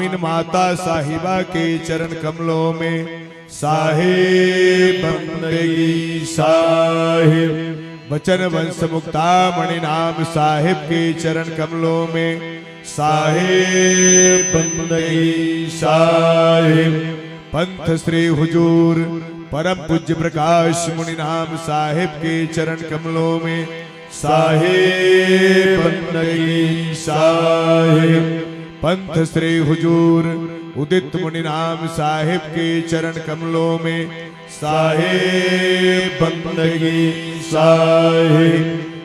आमीन माता साहिबा के चरण कमलों में साहिब बंदगी साहिब बचन वंश मुक्ता मणि नाम साहिब के चरण कमलों में साहिब बंदगी साहिब पंथ श्री हुजूर परम पूज्य प्रकाश मुनि नाम साहिब के चरण कमलों में साहिब बंदगी साहिब पंथ श्री हुजूर उदित मुनि नाम साहिब के चरण कमलों में साहिब बंदगी साहिब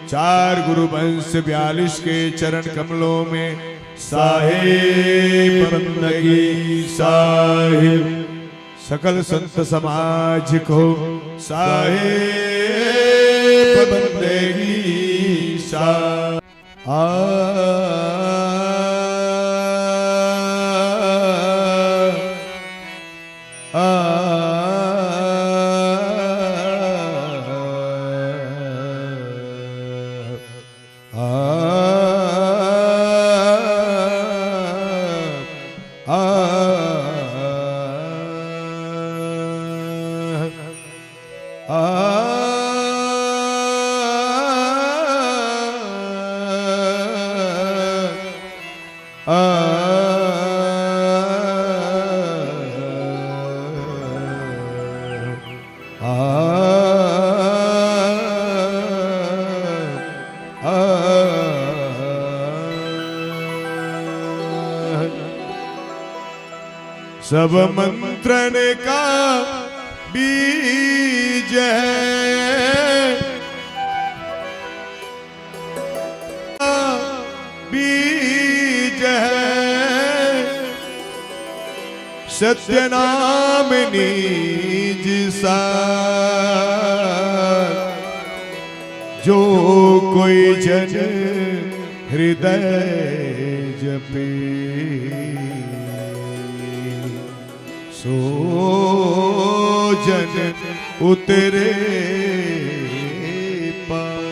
चार गुरु वंश 42 के चरण कमलों में साहिब बंदगी साहिब सकल संत समाज को साहिब बंदगी साहिब सब मंत्रन का बीज है बीज है सत्य नाम निज सार जो कोई जन हृदय जपे सो जन उतरे पार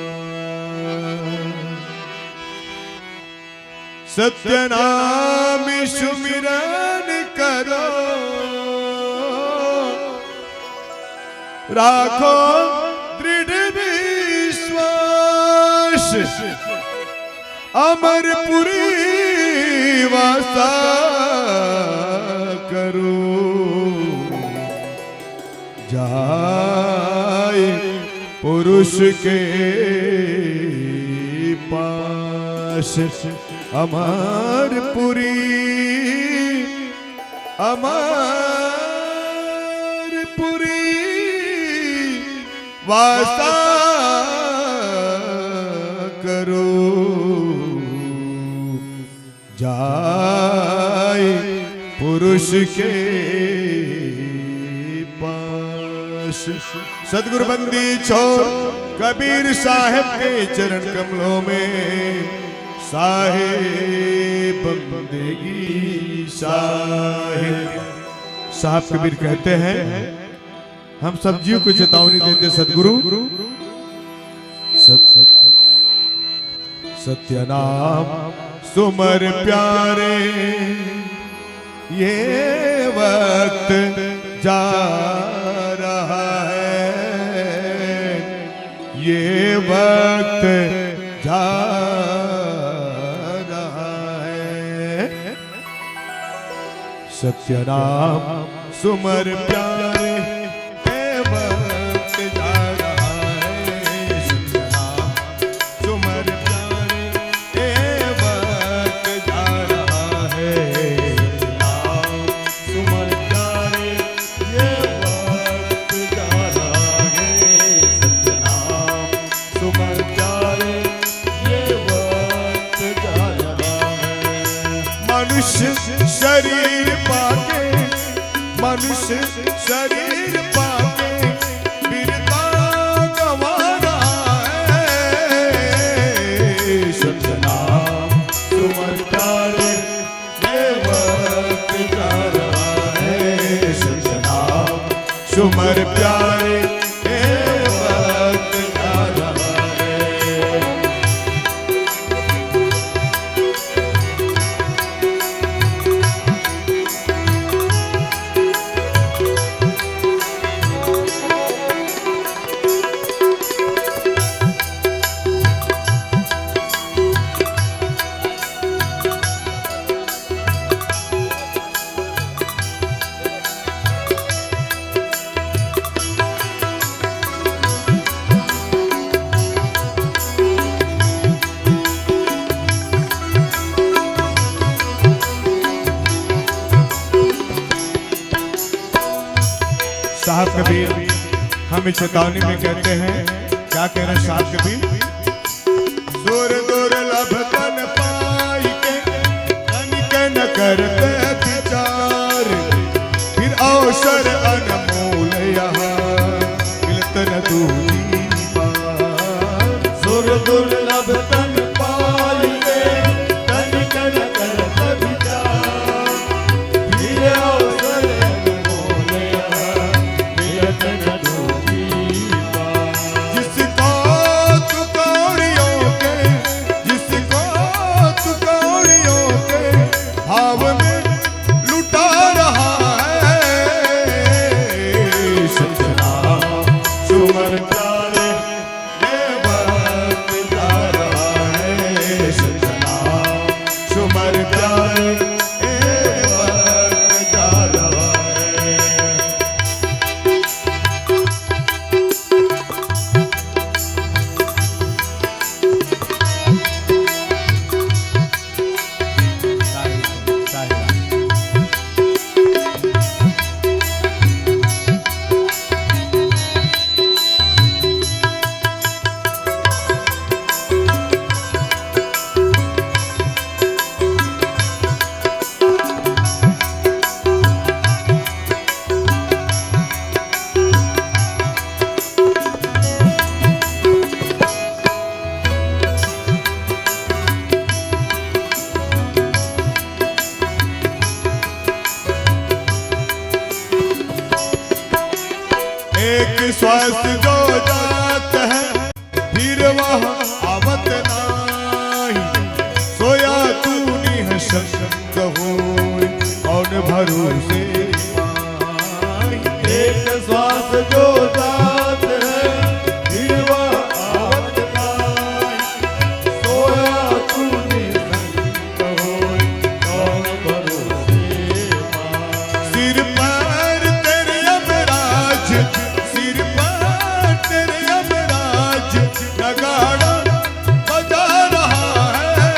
सत्य नाम सुमिरन करो राखो दृढ़ विश्वास अमरपुरी वासा करो जाए पुरुष के पास अमरपुरी अमरपुरी वासा करो जाए पुरुष के पास सदगुरु बंदी छोड़ कबीर साहब के चरण कमलों में साहिब बंदगी साहिब। साहब कबीर कहते हैं हम सब जीव को चेतावनी देते सदगुरु सत्य नाम सुमर प्यारे ये वक्त जा रहा है ये वक्त जा रहा है सत्य नाम सुमर प्यारे ये वक्त जा रहा है सत्य नाम सुमर प्यारे ये वक्त जा रहा है सुमर प्यारे ये वक्त जा रहा है सत्य नाम सुमर प्यारे ये वक्त जा रहा है मनुष्य शरीर पाके मनुष्य शरीर पाके वीरता गंवाना है सत्य नाम सुमर प्यारे ये वक्त जा रहा है सत्य नाम सुमर प्यारे ये वक्त जा रहा है हमें चेतावनी में कहते हैं, क्या कह रहे साथ कभी, सुर दुर्लभ तन पाई के तनिक न करते विचार, फिर अवसर अनमोल यहाँ मिलत न दूजी बार। सुर दुर्लभ तन पाई के तनिक न करते विचार, फिर अवसर अनमोल यहाँ मिलत न दूजी बार। जिसको तू कौड़ियों के भाव में लुटा रहा है, सजना सुमर प्यारे ये वक्त जा रहा है, सजना सुमर प्यारे ये वक्त जा रहा है। एक श्वास जो जात है फिर वह आवत नाही, सोया तू निःशंक होय कौन भरोसे पाई। एक श्वास जो जात है फिर वह आवत नाही, सोया तू निःशंक होय कौन भरोसे पाई। सिर पर तेरे यमराज, सिर पर तेरे यमराज नगाड़ा बजा रहा है,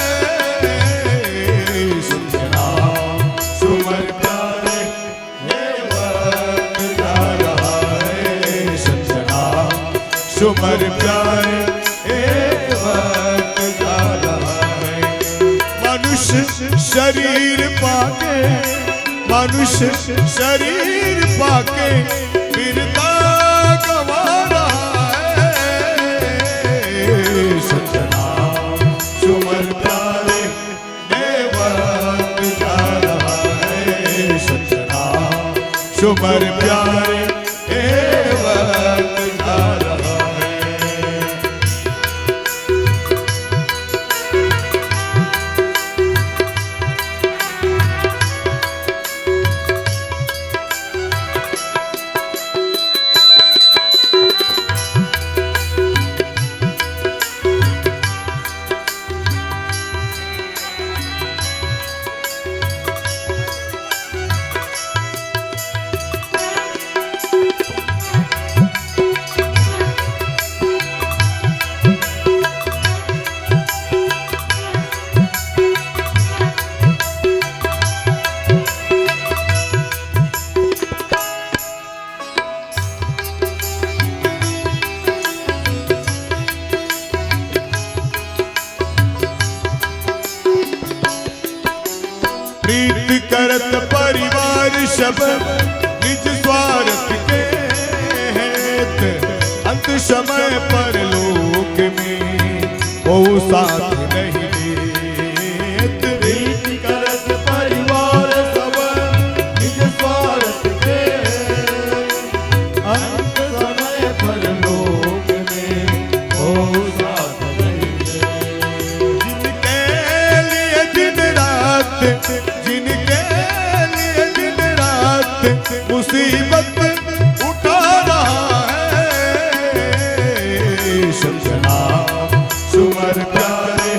सजना सुमर प्यारे ये वक्त जा रहा है, सजना सुमर प्यारे ये वक्त जा रहा है। मनुष्य शरीर पाके, मनुष्य शरीर पाके बिरता गवा रहा है, सजना सुमर प्यारे ये वक्त जा रहा है, सजना सुमर प्यारे ये वक्त जा रहा है। प्रीत करत परिवार सब निज स्वार्थ के हेत, अंत समय पर लोक में वो साथ नहीं देत। प्रीत करत परिवार सब निज स्वार्थ के, अंत समय पर लोक में वो साथ नहीं दे। जिनके लिए दिन रात, जिनके लिए दिन रात मुसीबत उठा रहा है, सजना सुमर प्यारे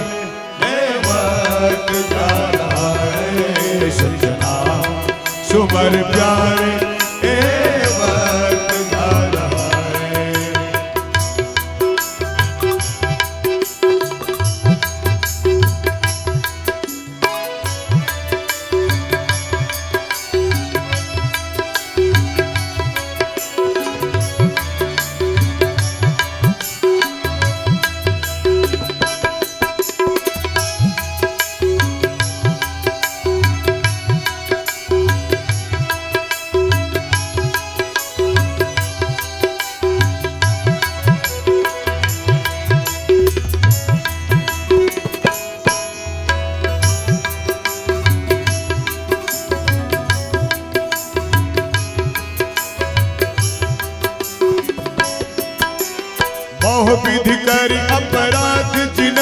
बहु विधि कर अपराध जिन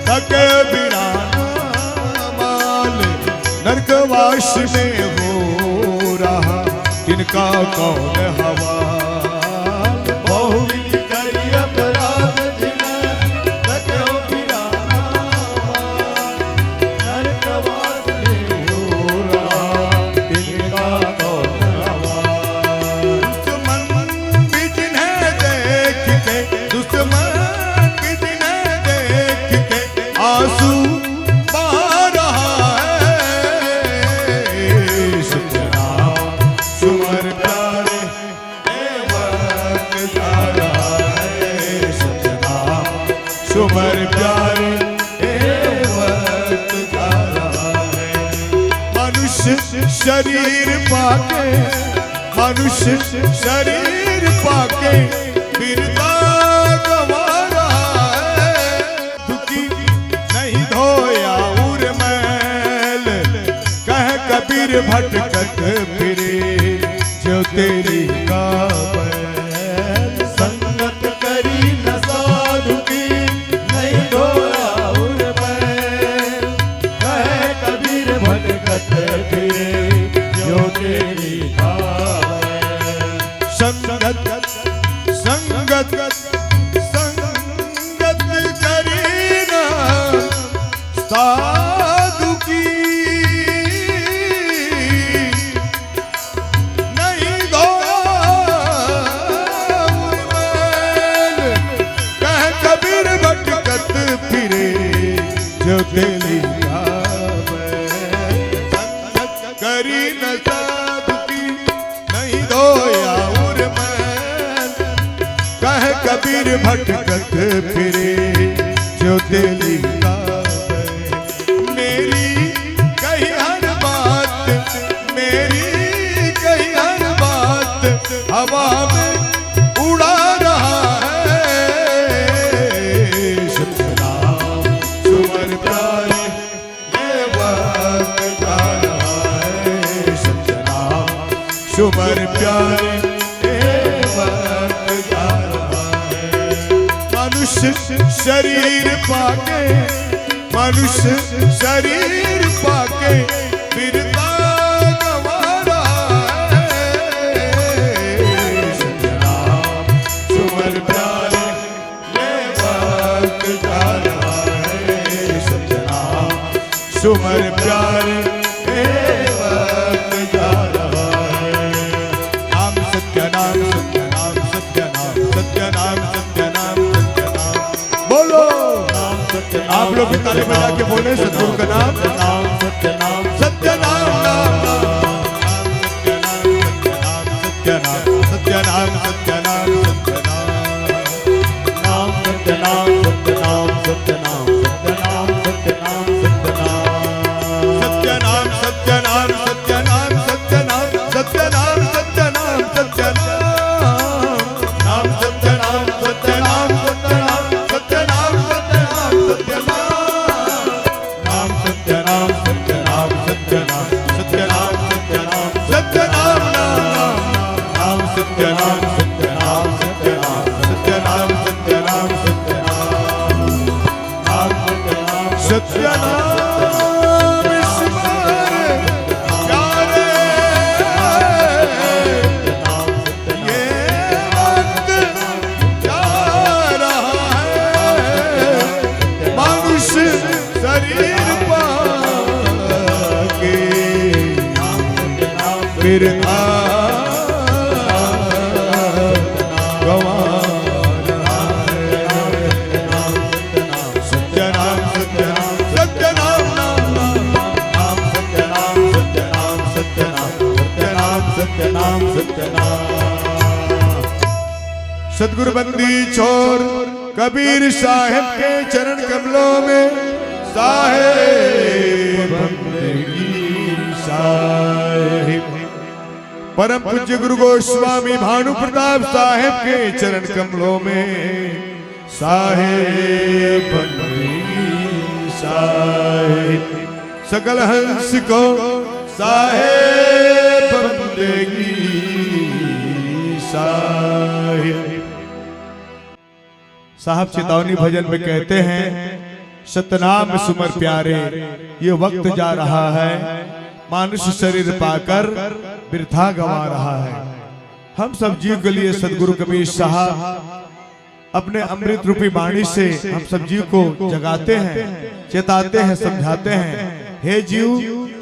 तके बिना माल नरकवास में हो रहा तिनका कौन हवाल। बहु विधि करी अपराध जिन तके बिना माल नरकवास में हो रहा तिनका कौन हवाल। दुश्मन भी जिन्हें देख के दुश्मन भी जिन्हें देख के आंसू बहा रहा है। सत्यनाम सुमर प्यारे हे वक्त जा रहा है। सत्यनाम सुमर प्यारे हे वक्त जा रहा है। मनुष्य शरीर पाके मनुष्य शरीर पाके बिरता गवा रहा है। दुखी नहीं धोया उर मैल कह कबीर भटकत फिरे जो तेरी का बैल। संगत करी न साधु की नहीं धोया उर मैल कहे कबीर भटकत फिरे जो तेरी संगत संगत संगत करी ना साधु की नहीं मैल कह कबीर भटकत फिरे जो तेरी संगत करी न साधु की नहीं धोया कह कबीर भटकत फिरे जो तेरी का बैल। मेरी कही हर बात मेरी कही हर बात हवा में उड़ा रहा है। सत्यनाम सुमर प्यारे ये वक्त जा रहा है। सत्यनाम सुमर प्यारे मनुष्य शरीर पाके मनुष्य शरीर पाके बिरता गवा रहा है। सत्यनाम सुमर प्यारे ये वक्त जा रहा है। सत्यनाम सुमर प्यारे ये वक्त जा रहा है। नाम सत्यनाम सत्यनाम सत्यनाम सत्यनाम सत्यनाम बोलो आप लोग भी ताली बजा के बोले सतगुरु का नाम नाम सत्यनाम सत्यनाम सत्यनाम सत्यनाम सत्यनाम नाम सत्यनाम सत्यनाम सत्यनाम सत्यनाम सत्यनाम सत्यनाम सत्यनाम सत्यनाम सत्यनाम सत्यनाम सत्यनाम सत्यनाम नाम सत्यनाम सत्यनाम सत्यनाम सत्यनाम सत्यनाम सत्यनाम नाम सत्यनाम सत्यनाम सत्यनाम सत्यनाम सत्यनाम सत्यनाम नाम सत्यनाम सत्यनाम सत्यनाम सत्यनाम सत्यनाम सत्यनाम नाम सत्यनाम सत्यनाम फिर गवा सत्यनाम सत्यनाम सत्यनाम नाम सत्यनाम सत्यनाम सत्यनाम सत्यनाम सत्यनाम। सतगुरु बंदी छोर कबीर साहिब के चरण कमलों में साहिब बंदगी साहिब परम पूज्य गुरु गोस्वामी भानु प्रताप साहिब के चरण कमलों में साहिब बंदगी साहिब सकल हंस को साहिब बंदगी साहिब। साहब चेतावनी भजन में कहते हैं, सतनाम सुमर प्यारे, ये वक्त जा रहा है, मानुष शरीर पाकर वृथा गवा रहा है। हम सब जीव के लिए सदगुरु कबीर साहब अपने अमृत रूपी वाणी से हम सब जीव को जगाते हैं, चेताते हैं, समझाते हैं। हे जीव,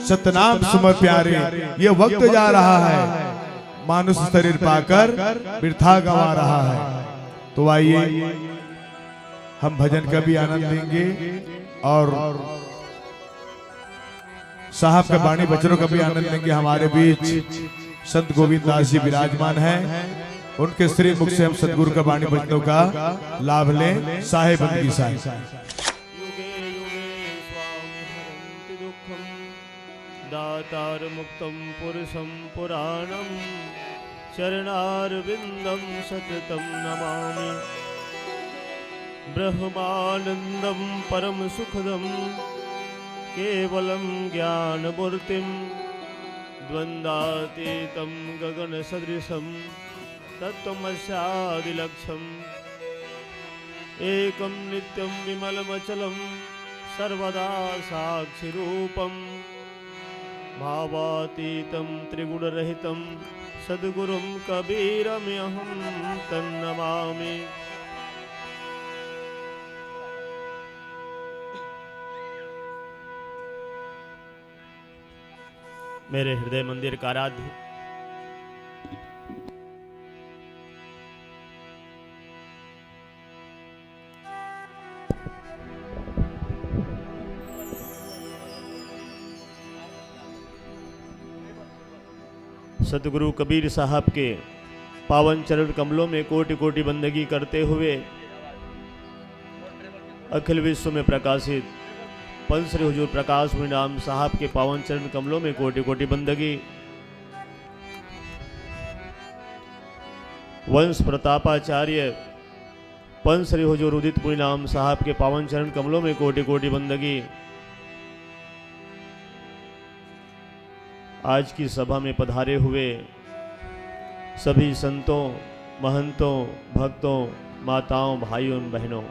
सतनाम सुमर प्यारे, ये वक्त जा रहा है, मानुष शरीर पाकर वृथा गवा रहा है। तो आइए हम भजन का भी आनंद लेंगे और साहब के वाणी वचनों का भी आनंद लेंगे। हमारे बीच संत गोविंद दास जी विराजमान हैं, उनके श्री मुख से हम सदगुरु का वाणी वचनों का लाभ लें। साहेब बंदगी साहेब। युगे युगे स्वामी हरन्ति दुःखं, दातार मुक्तं पुरुषं पुराणं, चरणारविन्दं सततं नमामि। ब्रह्मानन्दं परम सुखदं, केवलं ज्ञानमूर्तिं, द्वन्द्वातीतं गगनसदृशं, तत्त्वमस्यादिलक्ष्यम्। एकं नित्यं विमलमचलं, सर्वदा साक्षिरूपं, भावातीतं त्रिगुणरहितं, सद्गुरुं कबीरमहं तन्नमामि। मेरे हृदय मंदिर का आराध्य सतगुरु कबीर साहब के पावन चरण कमलों में कोटि कोटि बंदगी करते हुए अखिल विश्व में प्रकाशित पंच श्री हुजूर प्रकाश नाम साहब के पावन चरण कमलों में कोटि कोटि बंदगी। वंश प्रतापाचार्य पंच श्री हुजूर उदित नाम साहब के पावन चरण कमलों में कोटि कोटि बंदगी। आज की सभा में पधारे हुए सभी संतों, महंतों, भक्तों, माताओं, भाइयों, बहनों,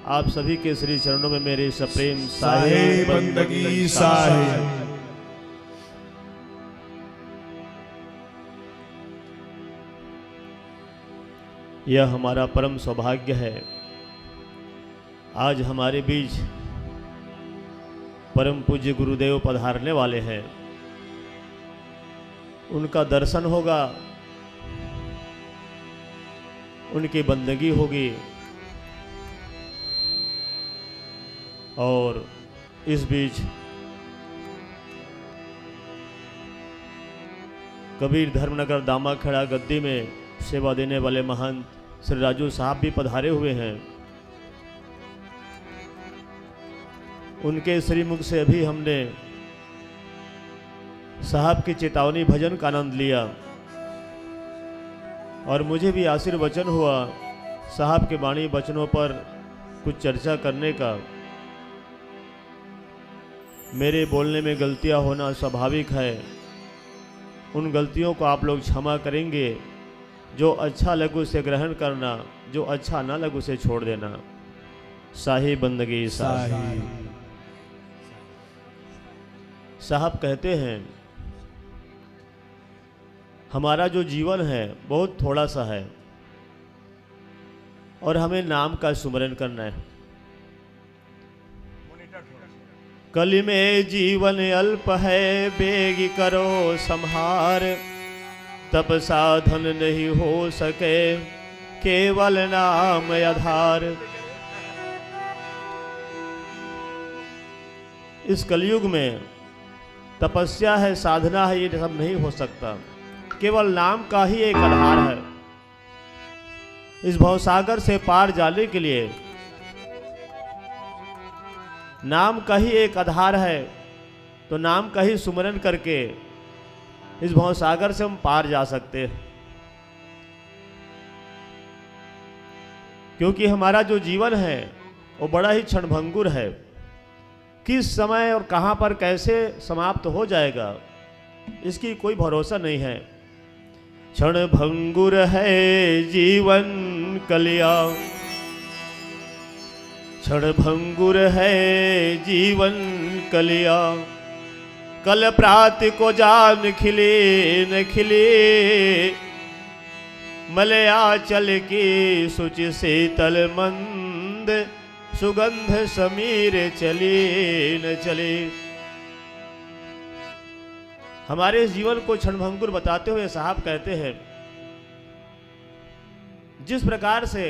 आप सभी के श्री चरणों में मेरे सप्रेम साहेब बंदगी साहेब। यह हमारा परम सौभाग्य है, आज हमारे बीच परम पूज्य गुरुदेव पधारने वाले हैं। उनका दर्शन होगा, उनकी बंदगी होगी और इस बीच कबीर धर्मनगर दामाखेड़ा गद्दी में सेवा देने वाले महंत श्री राजू साहब भी पधारे हुए हैं। उनके श्रीमुख से अभी हमने साहब की चेतावनी भजन का आनंद लिया और मुझे भी आशीर्वचन हुआ साहब के वाणी वचनों पर कुछ चर्चा करने का। मेरे बोलने में गलतियां होना स्वाभाविक है, उन गलतियों को आप लोग क्षमा करेंगे। जो अच्छा लगे उसे ग्रहण करना, जो अच्छा ना लगे उसे छोड़ देना। साहिब बंदगी साहिब। साहब कहते हैं हमारा जो जीवन है बहुत थोड़ा सा है और हमें नाम का सुमरन करना है। कलि में जीवन अल्प है, बेगी करो संहार, तब साधन नहीं हो सके, केवल नाम आधार। इस कलयुग में तपस्या है, साधना है, ये सब नहीं हो सकता। केवल नाम का ही एक आधार है। इस भवसागर से पार जाने के लिए नाम का ही एक आधार है, तो नाम का ही सुमरन करके इस भवसागर से हम पार जा सकते हैं। क्योंकि हमारा जो जीवन है वो बड़ा ही क्षणभंगुर है, किस समय और कहां पर कैसे समाप्त हो जाएगा इसकी कोई भरोसा नहीं है। क्षणभंगुर है जीवन कलिया, क्षणभंगुर है जीवन कलिया, कल प्रात को जान खिले न खिले, मलयाचल की शुचि शीतल मंद, सुगंध समीर चले न चले। हमारे जीवन को क्षणभंगुर बताते हुए साहब कहते हैं, जिस प्रकार से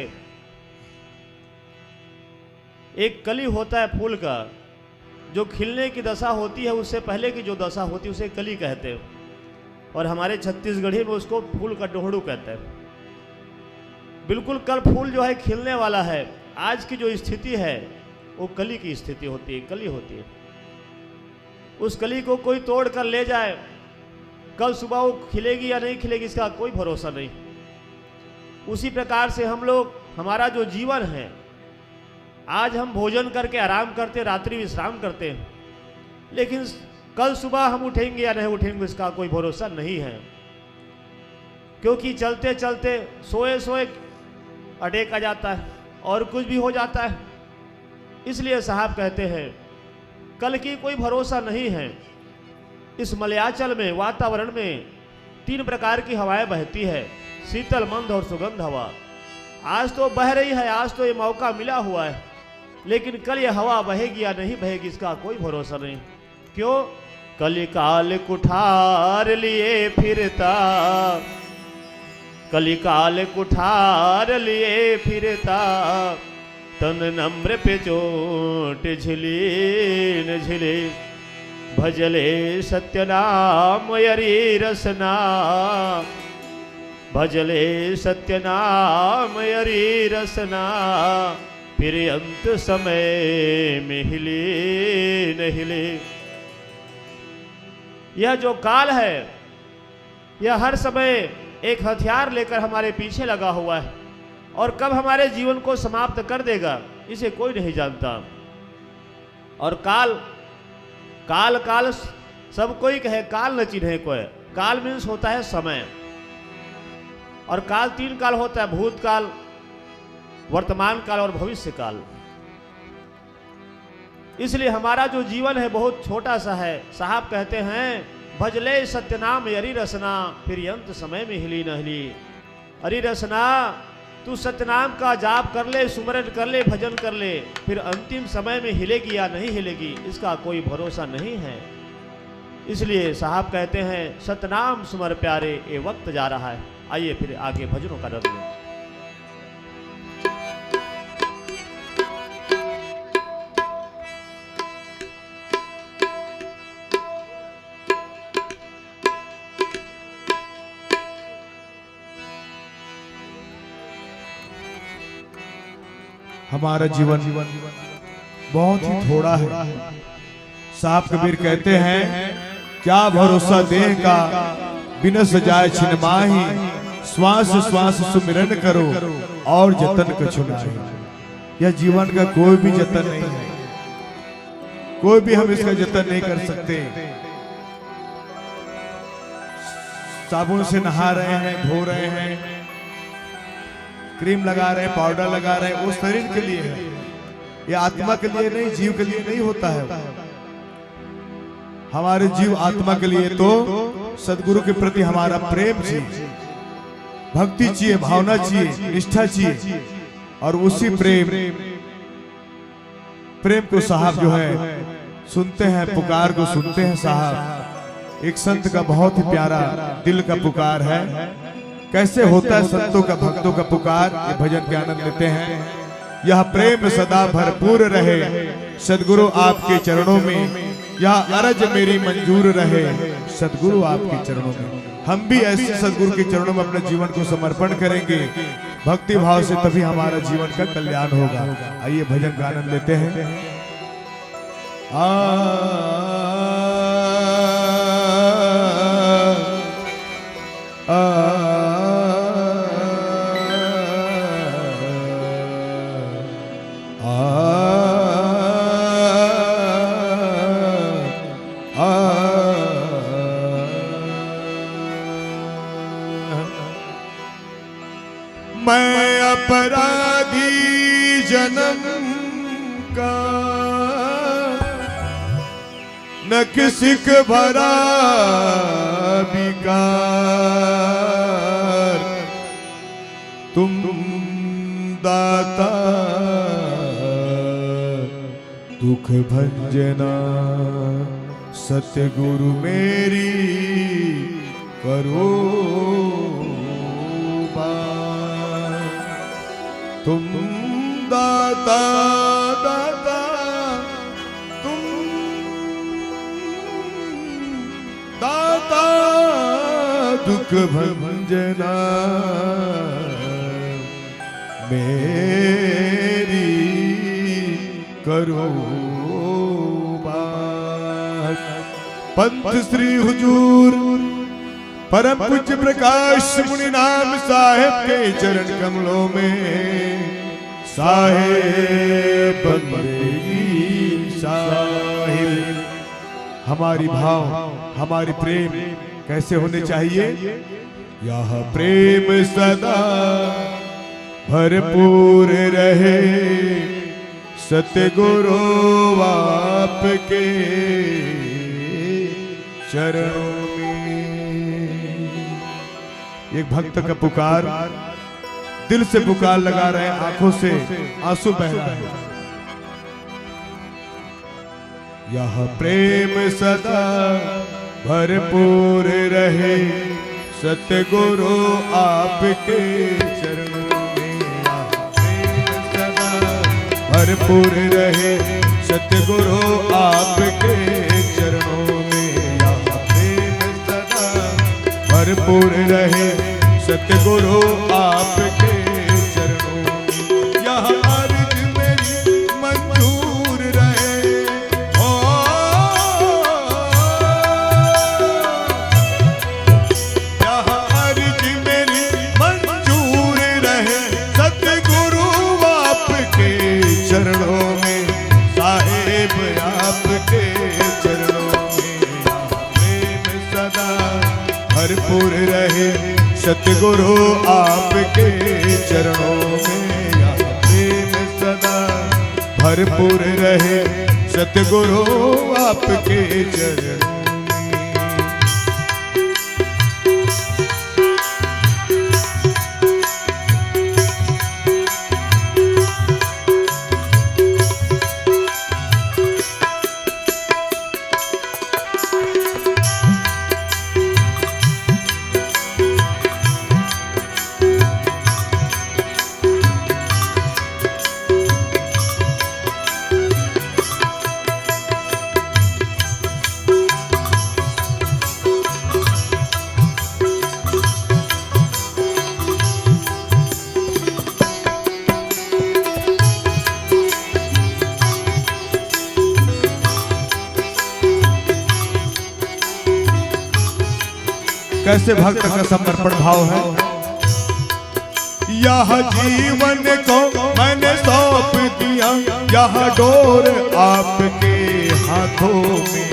एक कली होता है फूल का, जो खिलने की दशा होती है उससे पहले की जो दशा होती है उसे कली कहते हैं, और हमारे छत्तीसगढ़ी में उसको फूल का डोहड़ू कहते हैं। बिल्कुल कल फूल जो है खिलने वाला है, आज की जो स्थिति है वो कली की स्थिति होती है, कली होती है। उस कली को कोई तोड़ कर ले जाए, कल सुबह वो खिलेगी या नहीं खिलेगी इसका कोई भरोसा नहीं। उसी प्रकार से हम लोग, हमारा जो जीवन है, आज हम भोजन करके आराम करते, रात्रि विश्राम करते हैं, लेकिन कल सुबह हम उठेंगे या नहीं उठेंगे इसका कोई भरोसा नहीं है, क्योंकि चलते चलते सोए सोए अटैक आ जाता है और कुछ भी हो जाता है। इसलिए साहब कहते हैं कल की कोई भरोसा नहीं है। इस मलयाचल में, वातावरण में 3 प्रकार की हवाएं बहती है, शीतल मंद और सुगंध हवा। आज तो बह रही है, आज तो ये मौका मिला हुआ है, लेकिन कल ये हवा बहेगी या नहीं बहेगी इसका कोई भरोसा नहीं। क्यों? कलिकाल कुठार लिए फिरता, कलिकाल कुठार लिए फिरता, तन नम्र पे चोट झिली न झिले, भजले सत्यनाम यरी रसना, भजले सत्यनाम यरी रसना, फिर अंत समय में हिले न हिले। यह जो काल है, यह हर समय एक हथियार लेकर हमारे पीछे लगा हुआ है, और कब हमारे जीवन को समाप्त कर देगा इसे कोई नहीं जानता। और काल काल काल सब कोई कहे, काल न चिन्हे कोई। काल मीन्स होता है समय, और काल 3 काल होता है, भूतकाल, वर्तमान काल और भविष्य काल। इसलिए हमारा जो जीवन है बहुत छोटा सा है। साहब कहते हैं भजले सत्यनाम यरी रसना, फिर अंत समय में हिली न हिली। अरे रसना, तू सत्यनाम का जाप कर ले, सुमरन कर ले, भजन कर ले, फिर अंतिम समय में हिलेगी या नहीं हिलेगी इसका कोई भरोसा नहीं है। इसलिए साहब कहते हैं सतनाम सुमर प्यारे, ये वक्त जा रहा है। आइए फिर आगे भजनों का रंग लें। हमारा जीवन बहुत ही थोड़ा है। साहब कबीर कहते हैं क्या भरोसा देह का, बिनस जाए छिन माही, श्वास श्वास सुमिरन करो और जतन कछु नाही। यह जीवन का कोई भी जतन नहीं है, कोई भी हम इसका जतन नहीं कर सकते। साबुन से नहा रहे हैं, धो रहे हैं, क्रीम लगा रहे हैं, पाउडर लगा रहे हैं, वो शरीर के लिए है, ये आत्मा के लिए नहीं, जीव के लिए नहीं होता है। हमारे जीव आत्मा के लिए तो सदगुरु के प्रति हमारा प्रेम चाहिए, भक्ति चाहिए, भावना चाहिए, निष्ठा चाहिए। और उसी प्रेम को साहब जो है सुनते हैं, पुकार को सुनते हैं। साहब एक संत का बहुत ही प्यारा दिल का पुकार है। कैसे होता है संतों का, भक्तों का पुकार, ये भजन के आनंद लेते हैं। यह प्रेम सदा भरपूर रहे सदगुरु आपके चरणों में, यह अरज मेरी मंजूर रहे सदगुरु आपके चरणों में। हम भी ऐसे सदगुरु के चरणों में अपने जीवन को समर्पण करेंगे, भक्ति भाव से, तभी हमारा जीवन का कल्याण होगा। आइए भजन का आनंद लेते हैं। मैं अपराधी जन्म का न किसी के भरा बिकार, तुम दाता दुख भंजना, सतगुरु मेरी करो बार। तुम दाता दाता तुम दाता दुख भंजना, मेरी करो बात। पंथ श्री हुजूर परम पूज्य प्रकाश मुनि नाम साहेब के चरण कमलों में साहेब बंदेगी साहिब। हमारी भाव हमारी प्रेम कैसे होने चाहिए? यह प्रेम सदा भरपूर रहे, सतगुरु आपके चरणों में। एक भक्त का पुकार, दिल से पुकार लगा रहे, आंखों से आंसू बह रहा है। यह प्रेम सदा भरपूर रहे, सतगुरु आपके चरणों में। यह प्रेम सदा भरपूर रहे, सतगुरु आपके चरणों में। यह प्रेम सदा भरपूर रहे, सतगुरु आपके चरणों में। यह अर्ज मेरी मंजूर रहे, ओ यह अर्ज मेरी मंजूर रहे, सतगुरु आपके चरणों में। साहेब आपके चरणों में। प्रेम सदा भरपूर रहे, सतगुरु आपके चरणों में। प्रेम सदा भरपूर रहे, सतगुरु आपके चरणों में। कैसे भक्त का समर्पण भाव है। यह जीवन को मैंने सौंप दिया, यह डोर आपके हाथों में।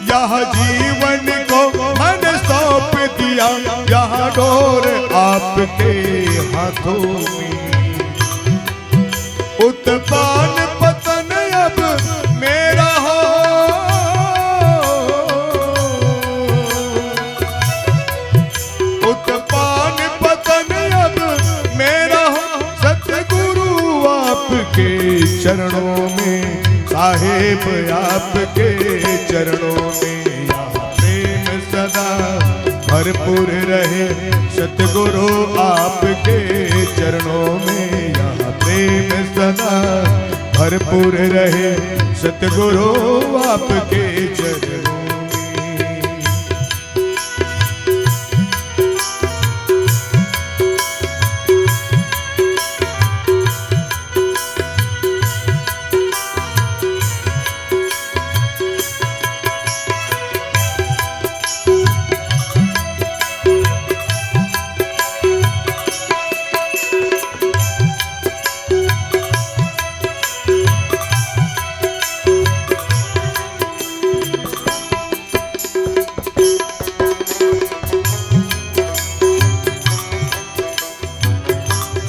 यह जीवन को मैंने सौंप दिया, यह डोर आपके हाथों में। उत्तान पतन अब मेरा हो, उत्तान पतन अब मेरा हो, सतगुरु आपके चरणों में। साहेब आपके चरणों में। प्रेम सदा भरपूर रहे, सतगुरु आपके चरणों में। प्रेम सदा भरपूर रहे, सतगुरु आपके चरणों में।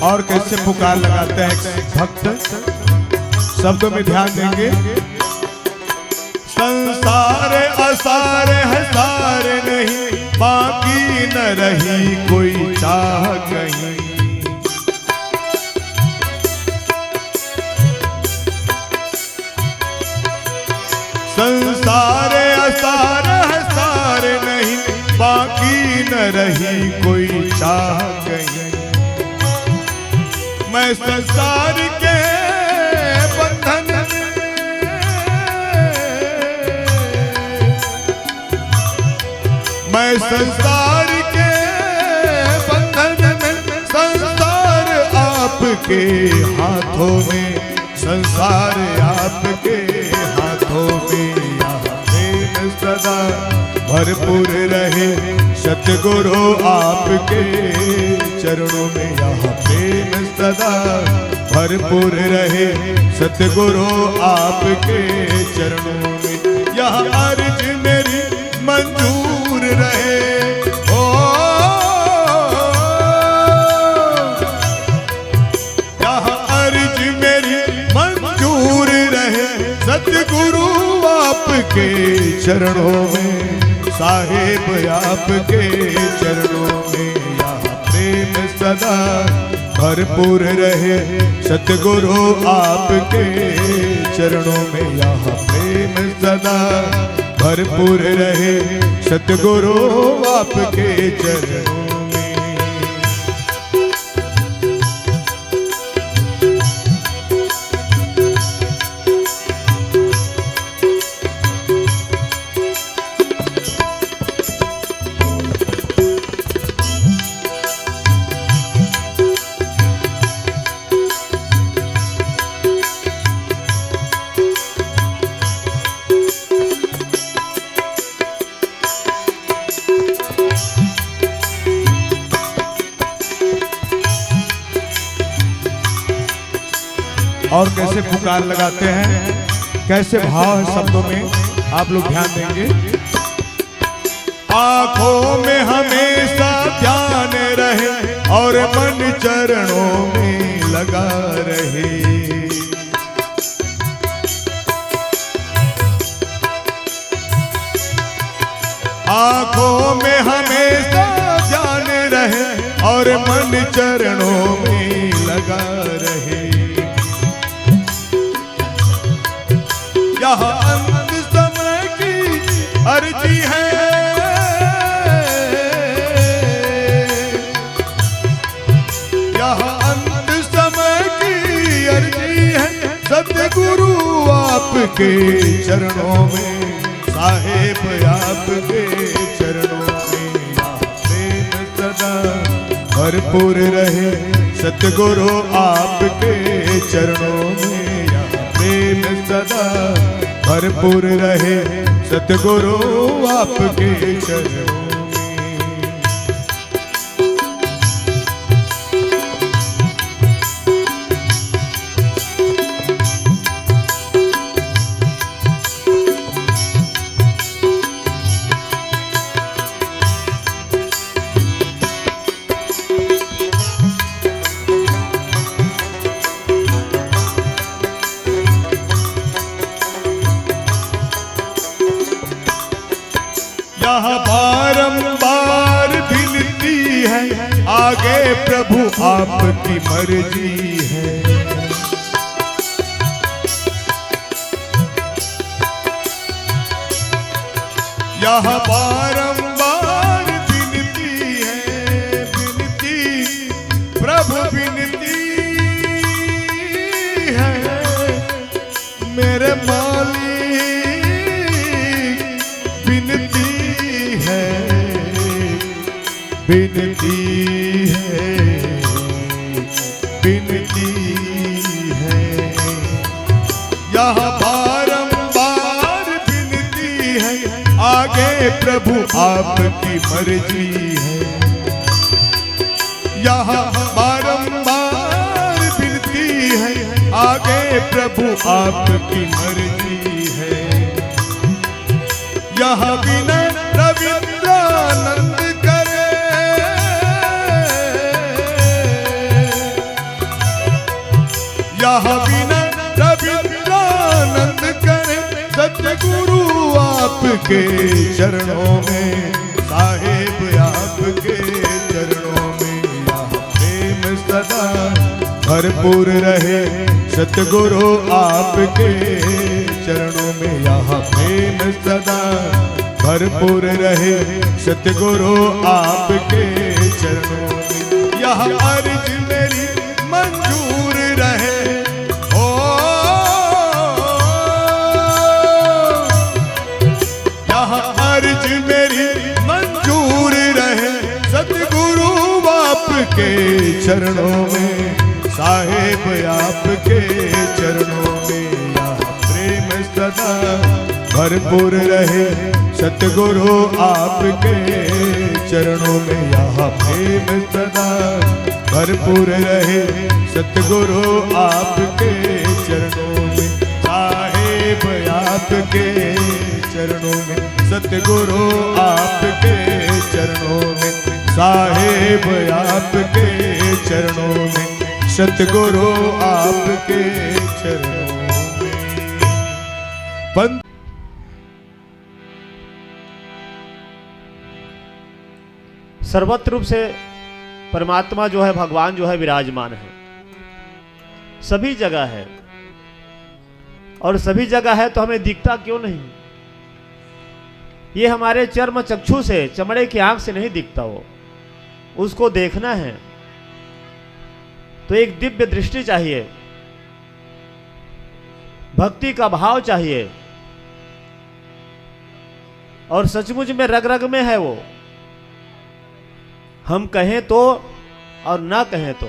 और कैसे पुकार लगाते हैं भक्त, शब्दों में ध्यान देंगे। संसार असार है सार नहीं, बाकी न रही कोई चाह कहीं। संसार असार है सार नहीं, बाकी न रही कोई चाह कहीं। मैं संसार के बंधन मैं संसार के बंधन में, संसार आपके हाथों में, संसार आपके हाथों में। यहाँ प्रेम सदा भरपूर रहे, सतगुरु आपके चरणों में। यहाँ प्रेम सदा भरपूर रहे, सतगुरु आपके चरणों में। यहाँ अर्ज मेरी मंजूर रहे, ओ यहाँ अर्ज मेरी मंजूर रहे, सतगुरु आपके चरणों में, साहिब आपके चरणों में। यहाँ प्रेम सदा भरपूर रहे, सतगुरु आपके चरणों में। यहाँ प्रेम सदा भरपूर रहे, सतगुरु आपके चरणों में। और कैसे पुकार लगाते हैं, कैसे भाव है शब्दों में, आप लोग ध्यान देंगे। आंखों में हमेशा ध्यान रहे और मन चरणों में लगा रहे। आंखों में हमेशा ध्यान रहे और मन चरणों में लगा रहे। यहाँ अंत समय की अर्जी है, यहाँ अंत समय की अर्जी है, सतगुरु आपके चरणों में, साहिब आपके चरणों में। यहाँ प्रेम सदा भरपूर रहे, सतगुरु आपके चरणों में। यहाँ प्रेम सदा भरपूर रहे, सतगुरु आपके चरणों में। यहाँ बारंबार विनती है, आगे प्रभु आपकी मर्जी है। यहाँ बारंबार विनती है, विनती प्रभु विनती है। मेरे मालिक विनती है, विनती है, विनती है। यहाँ बारंबार विनती है, आगे प्रभु आपकी मर्जी है। यहाँ बारंबार विनती है, आगे प्रभु आपकी मर्जी है। यहाँ विनय रविंद्रानंद करे, आपके चरणों में, साहेब आपके चरणों में। यहाँ प्रेम सदा भरपूर रहे, सतगुरु आपके चरणों में। यहाँ प्रेम सदा भरपूर रहे, सतगुरु आपके चरणों में। यहाँ अर्ज मेरी मंजूर रहे, ओ यहाँ अर्ज मेरी मंजूर रहे, सतगुरु आपके चरणों में, साहेब आपके चरणों में। यहाँ प्रेम सदा भरपूर रहे, सतगुरु आपके चरणों में। यहाँ प्रेम सदा भरपूर रहे, सतगुरु आपके चरणों में। साहेब आपके चरणों में, सतगुरु आपके चरणों में। साहेब आपके चरणों में, सतगुरु आपके चरणों में। सर्वत्र रूप से परमात्मा जो है, भगवान जो है विराजमान है, सभी जगह है। और सभी जगह है तो हमें दिखता क्यों नहीं? ये हमारे चर्म चक्षु से, चमड़े की आंख से नहीं दिखता, वो उसको देखना है तो एक दिव्य दृष्टि चाहिए, भक्ति का भाव चाहिए, और सचमुच में रग रग में है वो। हम कहें तो और ना कहें तो,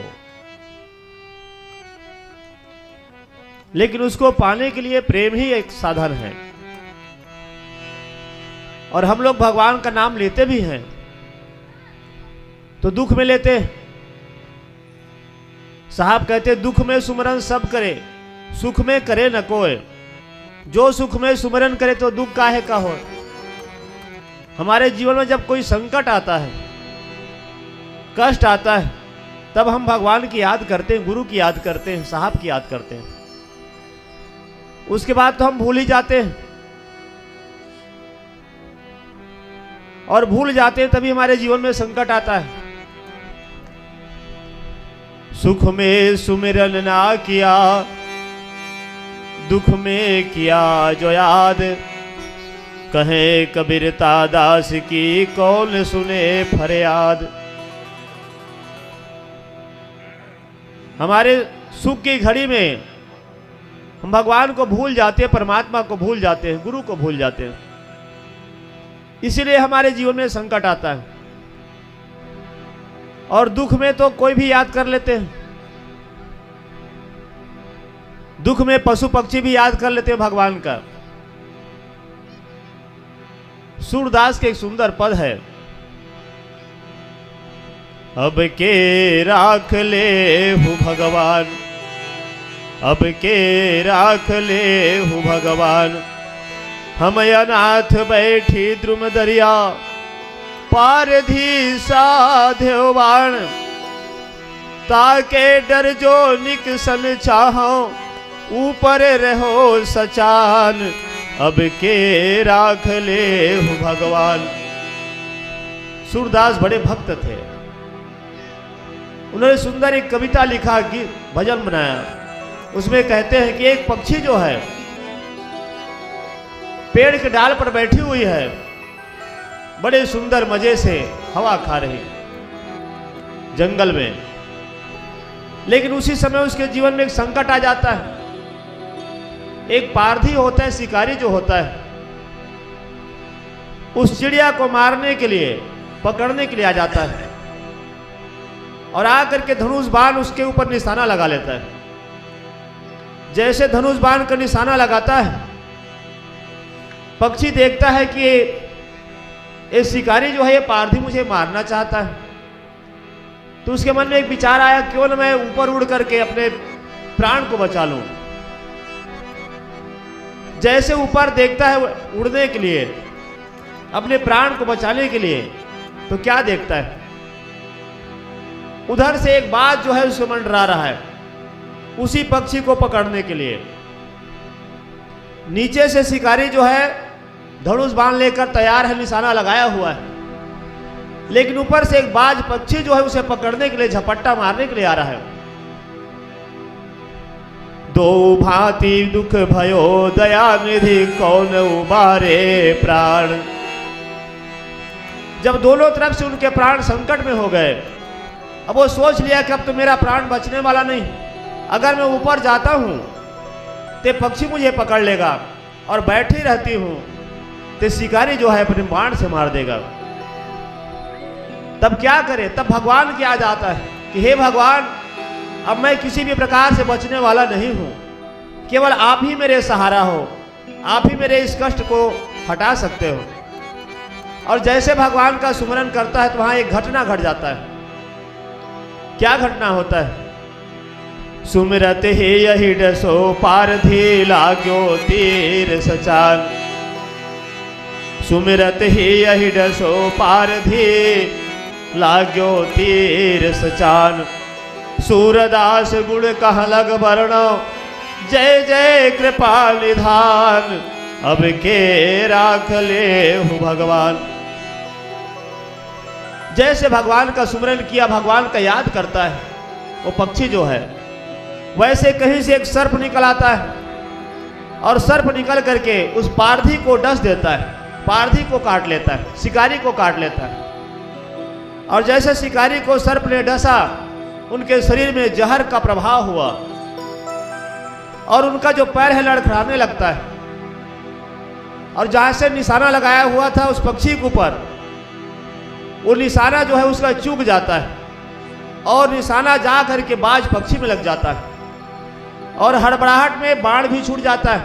लेकिन उसको पाने के लिए प्रेम ही एक साधन है। और हम लोग भगवान का नाम लेते भी हैं तो दुख में लेते हैं। साहब कहते दुख में सुमरन सब करे, सुख में करे न कोय। जो सुख में सुमरन करे तो दुख काहे का हो। हमारे जीवन में जब कोई संकट आता है, कष्ट आता है, तब हम भगवान की याद करते हैं, गुरु की याद करते हैं, साहब की याद करते हैं। उसके बाद तो हम भूल ही जाते हैं, और भूल जाते हैं तभी हमारे जीवन में संकट आता है। सुख में सुमिरन ना किया, दुख में किया जो याद। कहे कबीरता दास की कौन सुने फरियाद। हमारे सुख की घड़ी में हम भगवान को भूल जाते हैं, परमात्मा को भूल जाते हैं, गुरु को भूल जाते हैं। इसीलिए हमारे जीवन में संकट आता है। और दुख में तो कोई भी याद कर लेते हैं, दुख में पशु पक्षी भी याद कर लेते हैं भगवान का। सूरदास के एक सुंदर पद है, अब के राख ले हूँ भगवान, अब के राख ले हूँ भगवान। हम अनाथ बैठी द्रुम दरिया, पारधी साध्यवान। ताके डर जो निकसन चाहो, ऊपर रहो सचान। अब के राख ले हूँ भगवान। सूरदास बड़े भक्त थे, उन्होंने सुंदर एक कविता लिखा, भजन बनाया। उसमें कहते हैं कि एक पक्षी जो है पेड़ के डाल पर बैठी हुई है, बड़े सुंदर मजे से हवा खा रही जंगल में, लेकिन उसी समय उसके जीवन में एक संकट आ जाता है। एक पारधी होता है, शिकारी जो होता है, उस चिड़िया को मारने के लिए, पकड़ने के लिए आ जाता है, और आकर के धनुष बाण उसके ऊपर निशाना लगा लेता है। जैसे धनुष बाण का निशाना लगाता है, पक्षी देखता है कि ये शिकारी जो है, ये पारधी मुझे मारना चाहता है। तो उसके मन में एक विचार आया, क्यों न मैं ऊपर उड़ करके अपने प्राण को बचा लूं। जैसे ऊपर देखता है उड़ने के लिए, अपने प्राण को बचाने के लिए, तो क्या देखता है, उधर से एक बात जो है उसे मंडरा रहा है, उसी पक्षी को पकड़ने के लिए। नीचे से शिकारी जो है धनुष बाण लेकर तैयार है, निशाना लगाया हुआ है, लेकिन ऊपर से एक बाज पक्षी जो है उसे पकड़ने के लिए, झपट्टा मारने के लिए आ रहा है। दो भांति दुख भयो दया निधि कौन उबारे प्राण। जब दोनों तरफ से उनके प्राण संकट में हो गए, अब वो सोच लिया कि अब तो मेरा प्राण बचने वाला नहीं, अगर मैं ऊपर जाता हूं तो पक्षी मुझे पकड़ लेगा, और बैठी रहती हूं तो शिकारी जो है अपने बाण से मार देगा। तब क्या करे? तब भगवान की याद आता है कि हे भगवान, अब मैं किसी भी प्रकार से बचने वाला नहीं हूं, केवल आप ही मेरे सहारा हो, आप ही मेरे इस कष्ट को हटा सकते हो। और जैसे भगवान का सुमरन करता है तो वहां एक घटना घट जाता है। क्या घटना होता है? सुमिरत ही यही डसो पारधी लाग्यो तीर सचान। सुमिरत ही यही डसो पारधी लाग्यो तीर सचान। सूरदास गुण कह लग वर्णो जय जय कृपा निधान। अब के राख ले हूँ भगवान। जैसे भगवान का सुमरन किया, भगवान का याद करता है वो पक्षी जो है, वैसे कहीं से एक सर्प निकल आता है, और सर्प निकल करके उस पारधी को डस देता है, पारधी को काट लेता है, शिकारी को काट लेता है। और जैसे शिकारी को सर्प ने डसा, उनके शरीर में जहर का प्रभाव हुआ, और उनका जो पैर है लड़खड़ाने लगता है, और जहां से निशाना लगाया हुआ था उस पक्षी के ऊपर, वो निशाना जो है उसका चूक जाता है, और निशाना जा करके बाज पक्षी में लग जाता है, और हड़बड़ाहट में बाण भी छूट जाता है।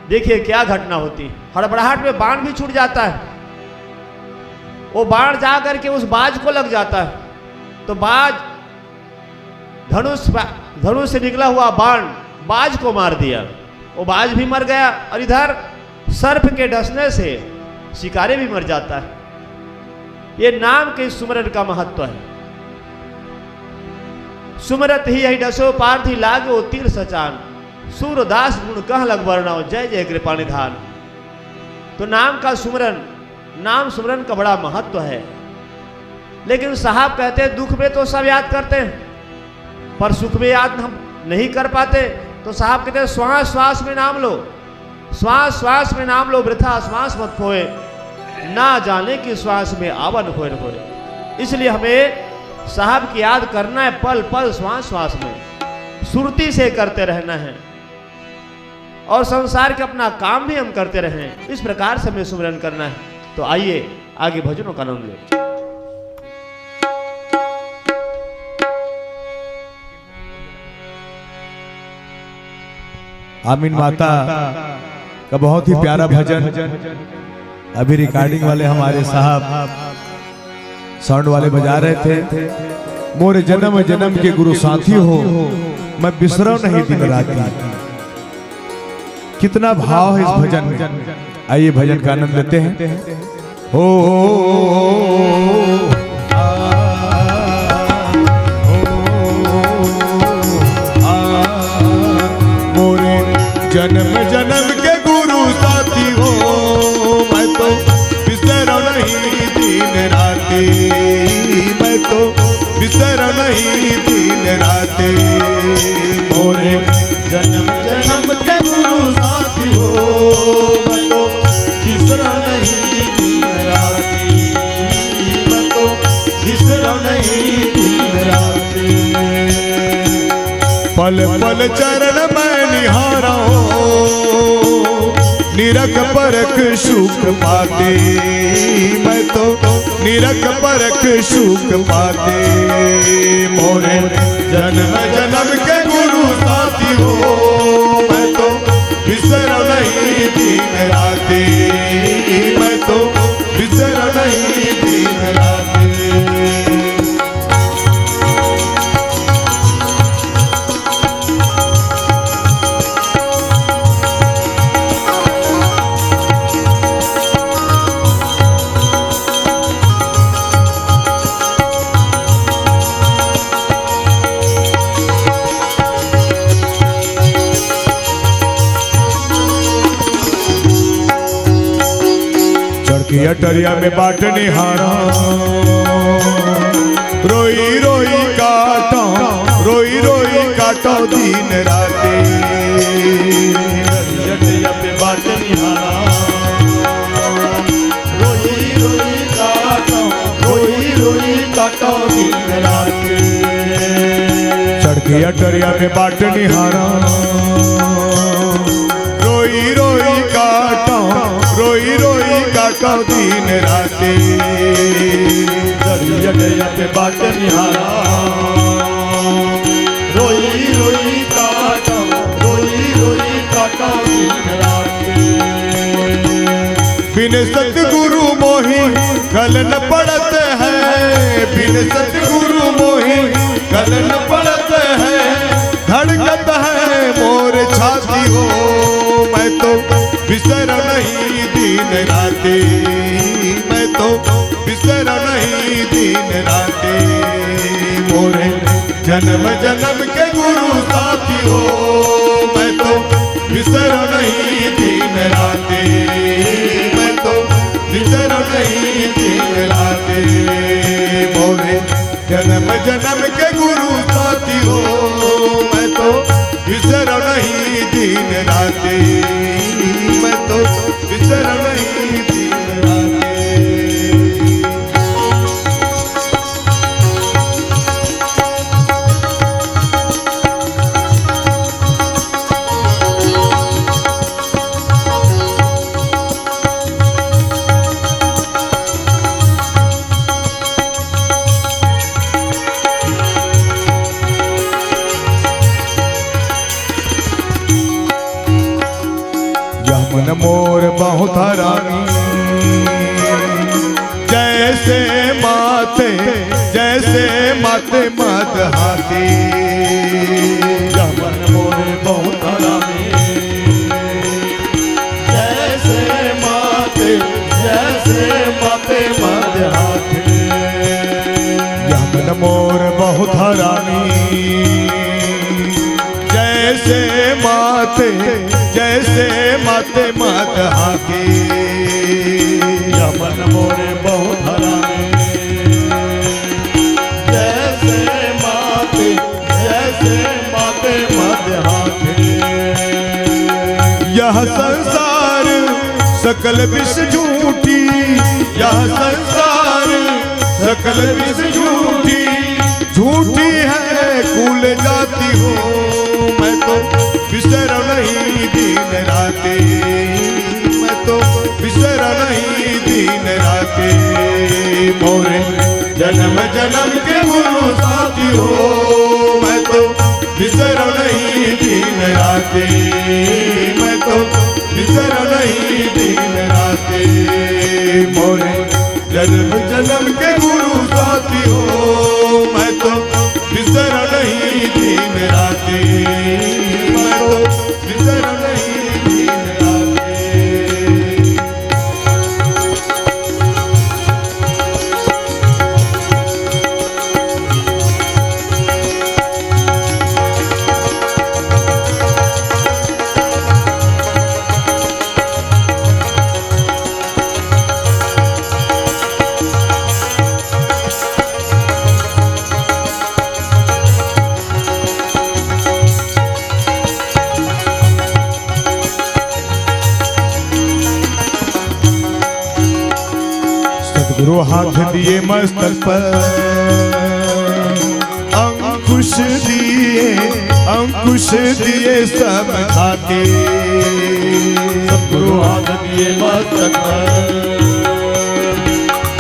देखिए क्या घटना होती है, हड़बड़ाहट में बाण भी छूट जाता है। वो बाण जा करके उस बाज को लग जाता है, तो बाज धनुष से निकला हुआ बाण बाज को मार दिया, वो बाज भी मर गया, और इधर सर्प के डसने से शिकारी भी मर जाता है। ये नाम के सुमरन का महत्व है। सुमरत ही यही डसो पारधी लागो तीर सचान। सूरदास गुण कह लग वर्णो जय जय कृपा निधान। तो नाम का सुमरन, नाम सुमरन का बड़ा महत्व है। लेकिन साहब कहते हैं दुख में तो सब याद करते हैं, पर सुख में याद हम नहीं कर पाते। तो साहब कहते हैं श्वास श्वास में नाम लो, श्वास श्वास में नाम लो, वृथा श्वास मत खोए, ना जाने कि श्वास में आवन खोए न खोए। इसलिए हमें साहब की याद करना है, पल पल श्वास श्वास में सुरती से करते रहना है, और संसार के अपना काम भी हम करते रहें। इस प्रकार से हमें सुमिरन करना है। तो आइए आगे भजनों का आनंद लें। आमीन माता का बहुत ही प्यारा भजन अभी रिकॉर्डिंग वाले हमारे साहब साउंड वाले बजा रहे थे। मोरे जन्म जन्म के गुरु साथी हो, मैं बिसरो नहीं दिन राती। कितना भाव है इस भजन में। आइए भजन का आनंद लेते हैं। हो मोरे जन्म जन्म के गुरु साथी हो, मैं तो बिसरो नहीं दिन राती। मैं तो बिसरो नहीं दिन राती। मोरे जन्म जन्म के गुरु साथी हो, मैं तो बिसरो नहीं दिन राती। मैं तो बिसरो नहीं दिन राती। पल पल चरण मैं निहारा हो, निरख परख सुख पाते। मैं तो निरख परख सुख पाते। मोरे जन्म जन्म के गुरु साथी हो, मैं तो बिसरो नहीं दिन राती। मैं तो बिसरो नहीं दिन राती। सड़की अटरिया में बाट निहारा, रोई रोई काटो, रोई रोई काटो दिन राते। अटरिया पे बाट निहारा, रोई रोई काटो, रोई रोई काटो दिन राते। सड़की अटरिया में बाट निहारा, रोई रोई काटो, रोई रोई काटो दिन राते। अटरिया पे बाट निहारा, रोई रोई काटो, रोई रोई काटो दिन राते। बिन सतगुरु मोहि गल न पड़त है, बिन सतगुरु मोहि गल न पड़त है। धड़कत है मोर छाती हो, मैं तो बिसर नहीं दिन राते, मैं तो बिसर नहीं दिन राते। मोरे जन्म जन्म के गुरु साथी हो, मैं तो बिसर नहीं दिन राते, मैं तो बिसर नहीं दिन राते। मोरे जन्म जन्म के गुरु साथी हो, मैं तो बिसर नहीं दिन राते, मैं तो बिसर नहीं दिन राते। मन मोर बहुत रानी, जैसे माते, जैसे माते मद हाथी। मन मोर बहुत रानी, जैसे माते, जैसे माते मद हाथी। मन मोर बहुत रानी, जैसे माते, जैसे माते मद हाथी। मन मोरे बहुत रानी, जैसे माते, जैसे माते मद हाथी। यह संसार सकल विष झूठी, यह संसार सकल विष झूठी। झूठी है कुल जाती हो, मैं तो बिसर नहीं दिन राते, मैं तो बिसर नहीं दिन राते। मोरे जन्म जन्म के गुरु साथी हो, मैं तो बिसर नहीं दिन राते, मैं तो बिसर नहीं दिन राते। मोरे जन्म जन्म के गुरु साथी हो, मैं तो बिसर नहीं दिन राते, मैं तो बिसर नहीं दिन राते। गुरु हाथ दिए मस्तक पर, अंकुश दिए, अंकुश दिए समझाते। गुरु हाथ दिए मस्तक पर,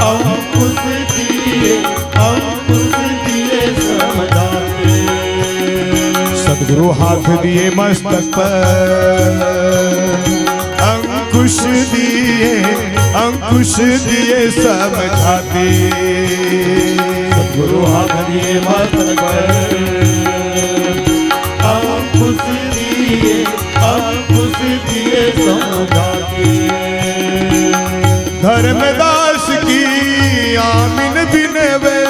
अंकुश दिए, अंकुश दिए समझाते। सदगुरु हाथ दिए मस्तक पर, अंकुश दिए, अंकुश दिए समझाते। गुरु हाथ दिए मस्तक पर, अंकुश दिए, अंकुश दिए समझाते। धर्मदास की आमीन बिनवे,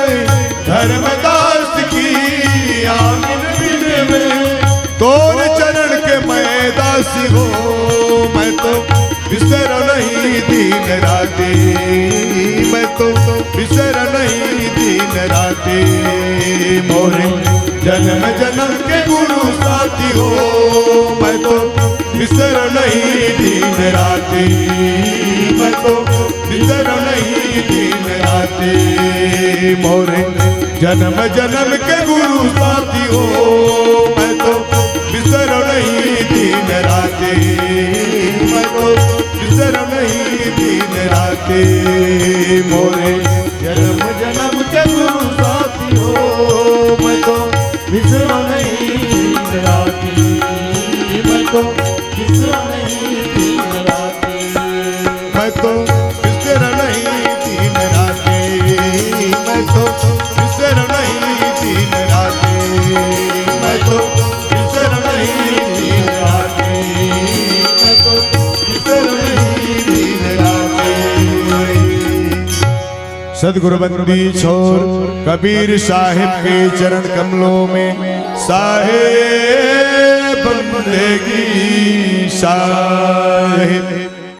धर्मदास की आमीन बिनवे। तोर चरण के मैं दासी हो, मैं तो बिसर नहीं दिन राती, मैं तो बिसर नहीं दिन राती। मोरे जन्म जन्म के गुरु साथी हो, मैं तो बिसर नहीं दिन राती, मैं तो बिसर नहीं दिन राती। मोरे जन्म जन्म के गुरु साथी हो, मैं तो बिसर नहीं दिन राती, मैं तो बिसर नहीं दिन राती। मोरे जन्म जन्म के गुरु साथी हो, मैं तो बिसर नहीं दिन राती, मैं तो बिसर नहीं दिन राती, मैं तो बिसर नहीं दिन राती, मैं तो बिसर नहीं दिन राती, मैं तो बिसर नहीं दिन राती, मैं तो बिसर नहीं दिन राती। सदगुरु बंदी छोर कबीर साहिब के चरण कमलों में साहिब बंदेगी साहिब।